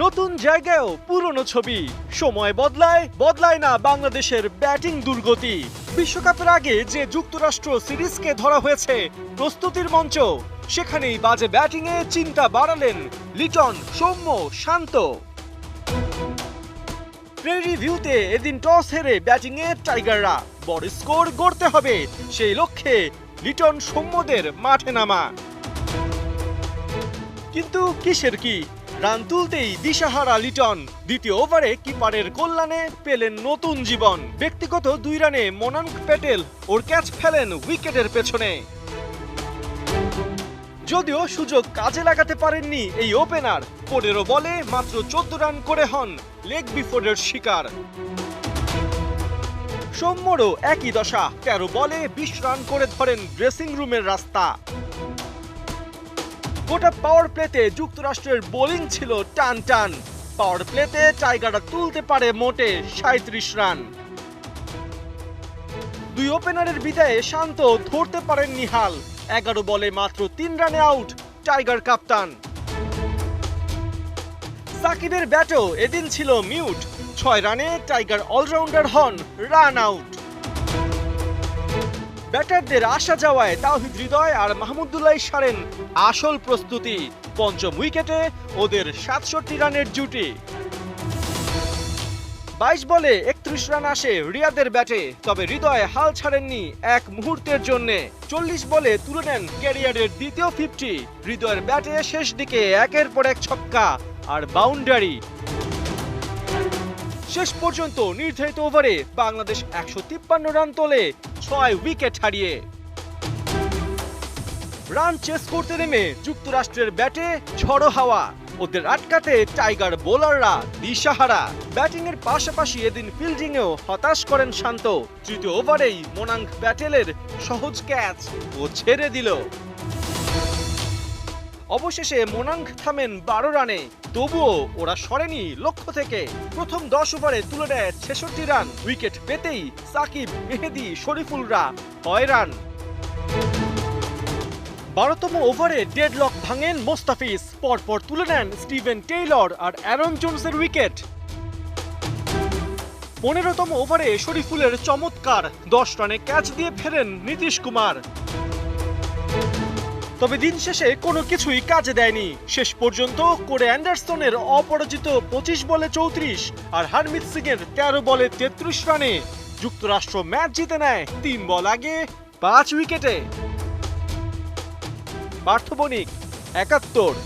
নতুন জায়গায়ও পুরনো ছবি, সময় বদলায় না বাংলাদেশের ব্যাটিং দুর্গতি। বিশ্বকাপের আগে যে যুক্তরাষ্ট্র সিরিজকে ধরা হয়েছে প্রস্তুতির মঞ্চ, সেখানেই বাজে ব্যাটিংয়ে চিন্তা বাড়ালেন লিটন, সৌম্য, শান্ত। প্রেরি ভিউতে এদিন টস হেরে ব্যাটিংয়ে টাইগাররা, বড় স্কোর গড়তে হবে সেই লক্ষ্যে লিটন সৌম্যদের মাঠে নামা। কিন্তু কিসের কি, রান তুলতেই দিশাহারা লিটন। দ্বিতীয় ওভারে কিপারের কল্যাণে পেলেন নতুন জীবন। ব্যক্তিগত 2 রানে মনাঙ্ক প্যাটেল ওর ক্যাচ ফেলেন উইকেটের পেছনে। যদিও সুযোগ কাজে লাগাতে পারেননি এই ওপেনার, 15 বলে মাত্র 14 রান করে হন লেগ বিফোরের শিকার। সৌম্যরও একই দশা, 13 বলে 20 রান করে ধরেন ড্রেসিং রুমের রাস্তা। গোটা পাওয়ার প্লেতে যুক্তরাষ্ট্রের বোলিং ছিল টান টান। পাওয়ার প্লেতে টাইগাররা তুলতে পারে মোটে 37 রান। 2 ওপেনারের বিদায়ে শান্ত ধরতে পারেন নিহাল। 11 বলে মাত্র 3 রানে আউট টাইগার কাপ্তান। সাকিবের ব্যাটও এদিন ছিল মিউট। 6 রানে টাইগার অলরাউন্ডার হন রান আউট। ব্যাটারদের আসা যাওয়ায় তাওহিদ হৃদয় আর মাহমুদুল্লাহ সারেন আসল প্রস্তুতি। পঞ্চম উইকেটে ওদের 67 রানের জুটি। 22 বলে 31 রান আসে রিয়াদের ব্যাটে, তবে হৃদয় হাল ছাড়েননি এক মুহূর্তের জন্যে। 40 বলে তুলে নেন ক্যারিয়ারের দ্বিতীয় 50। হৃদয়ের ব্যাটে শেষ দিকে একের পর এক ছক্কা আর বাউন্ডারি। শেষ পর্যন্ত নির্ধারিত ওভারে বাংলাদেশ 153 রান তোলে 6 উইকেট হারিয়ে। রান চেস করতে নেমে যুক্তরাষ্ট্রের ব্যাটে ঝড়ো হাওয়া, ওদের আটকাতে টাইগার বোলাররা দিশাহারা। ব্যাটিংয়ের পাশাপাশি এদিন ফিল্ডিংয়েও হতাশ করেন শান্ত। তৃতীয় ওভারেই মনাঙ্ক প্যাটেলের সহজ ক্যাচ ও ছেড়ে দিল। অবশেষে মোনাঙ্ক থামেন 12 রানে, তবুও ওরা সরেনি লক্ষ্য থেকে। প্রথম 10 ওভারে তুলে নেয় 66 রান। উইকেট পেতেই সাকিব, মেহেদী, শরীফুলরা 6 রান। 12তম ওভারে ডেডলক ভাঙেন মোস্তাফিজ, পরপর তুলে নেন স্টিভেন টেইলর আর অ্যারন জোন্সের উইকেট। 15তম ওভারে শরীফুলের চমৎকার 10 রানে ক্যাচ দিয়ে ফেরেন নীতিশ কুমার। তবে দিন শেষে কোনো কিছুই কাজে দেয়নি। শেষ পর্যন্ত কোরে অ্যান্ডারসনের অপরাজিত 25 বলে 34 আর হারমিত সিং এর 13 বলে 33 রানে যুক্তরাষ্ট্র ম্যাচ জিতে নেয় 3 বল আগে 5 উইকেটে। পার্থ বণিক, 71।